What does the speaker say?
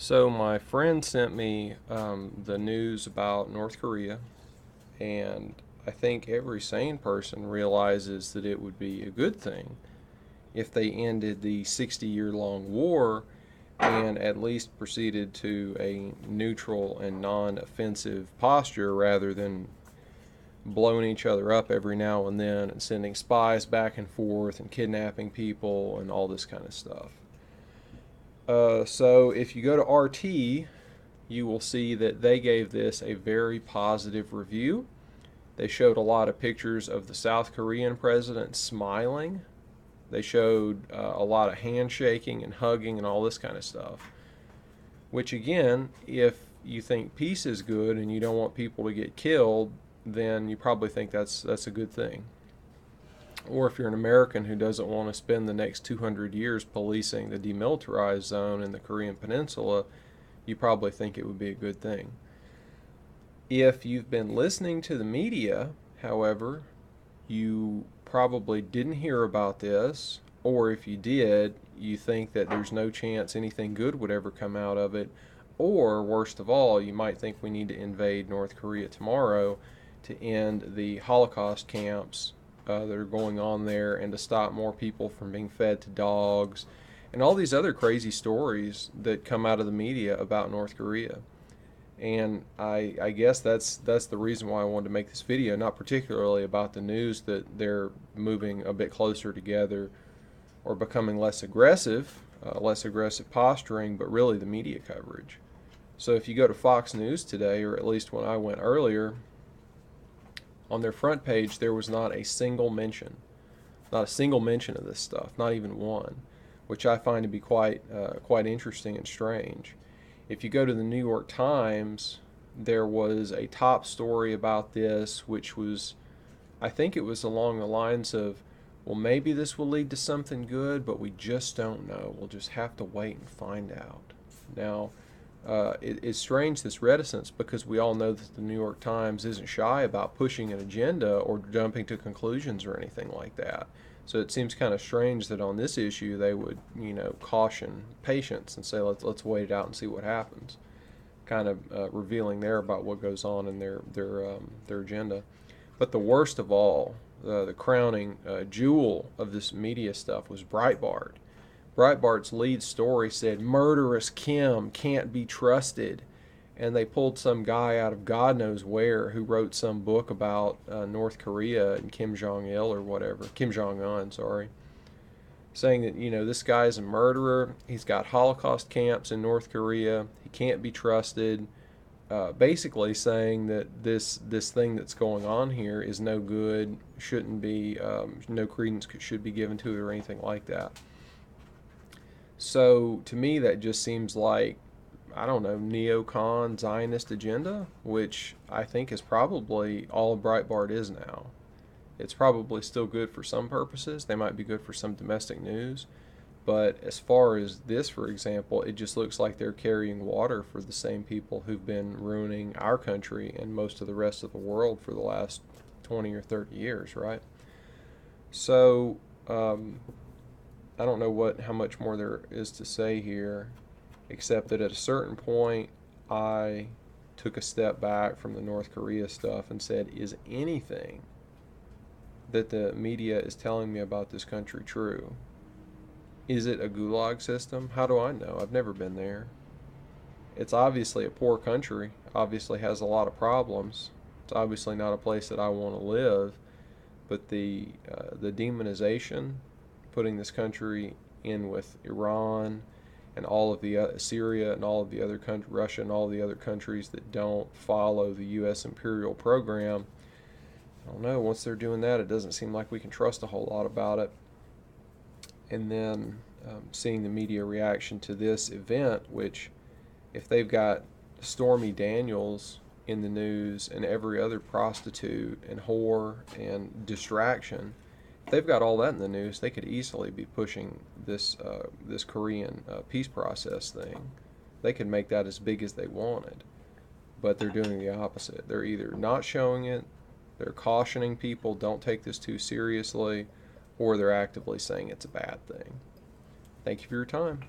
So my friend sent me the news about North Korea, and I think every sane person realizes that it would be a good thing if they ended the 60-year-long war and at least proceeded to a neutral and non-offensive posture rather than blowing each other up every now and then and sending spies back and forth and kidnapping people and all this kind of stuff. So if you go to RT, you will see that they gave this a very positive review. They showed a lot of pictures of the South Korean president smiling. They showed a lot of handshaking and hugging and all this kind of stuff. Which, again, if you think peace is good and you don't want people to get killed, then you probably think that's a good thing. Or if you're an American who doesn't want to spend the next 200 years policing the demilitarized zone in the Korean Peninsula, you probably think it would be a good thing. If you've been listening to the media, however, you probably didn't hear about this, or if you did, you think that there's no chance anything good would ever come out of it, or worst of all, you might think we need to invade North Korea tomorrow to end the Holocaust camps that are going on there and to stop more people from being fed to dogs and all these other crazy stories that come out of the media about North Korea. And I guess that's the reason why I wanted to make this video, not particularly about the news that they're moving a bit closer together or becoming less aggressive posturing, but really the media coverage. So if you go to Fox News today, or at least when I went earlier, on their front page there was not a single mention of this stuff, not even one, which I find to be quite interesting and strange. If you go to the New York Times, there was a top story about this, which was, I think it was along the lines of, well, maybe this will lead to something good, but we just don't know. We'll just have to wait and find out. Now, it's strange, this reticence, because we all know that the New York Times isn't shy about pushing an agenda or jumping to conclusions or anything like that. So it seems kind of strange that on this issue they would, caution patience and say let's wait it out and see what happens, kind of revealing there about what goes on in their agenda. But the worst of all, the crowning jewel of this media stuff was Breitbart. Breitbart's lead story said murderous Kim can't be trusted, and they pulled some guy out of God knows where who wrote some book about North Korea and Kim Jong-il or whatever, Kim Jong-un, sorry, saying that this guy is a murderer. He's got Holocaust camps in North Korea. He can't be trusted. Basically saying that this thing that's going on here is no good, shouldn't be, no credence should be given to it or anything like that. So to me, that just seems like, I don't know, neocon Zionist agenda, which I think is probably all Breitbart is now. It's probably still good for some purposes. They might be good for some domestic news. But as far as this, for example, it just looks like they're carrying water for the same people who've been ruining our country and most of the rest of the world for the last 20 or 30 years, right? So, I don't know how much more there is to say here, except that at a certain point, I took a step back from the North Korea stuff and said, is anything that the media is telling me about this country true? Is it a gulag system? How do I know? I've never been there. It's obviously a poor country, obviously has a lot of problems. It's obviously not a place that I want to live, but the demonization, putting this country in with Iran and all of the Syria and all of the other Russia and all the other countries that don't follow the U.S. imperial program. I don't know. Once they're doing that, it doesn't seem like we can trust a whole lot about it. And then seeing the media reaction to this event, which, if they've got Stormy Daniels in the news and every other prostitute and whore and distraction, if they've got all that in the news, they could easily be pushing this Korean peace process thing. They could make that as big as they wanted, but they're doing the opposite. They're either not showing it, they're cautioning people, don't take this too seriously, or they're actively saying it's a bad thing. Thank you for your time.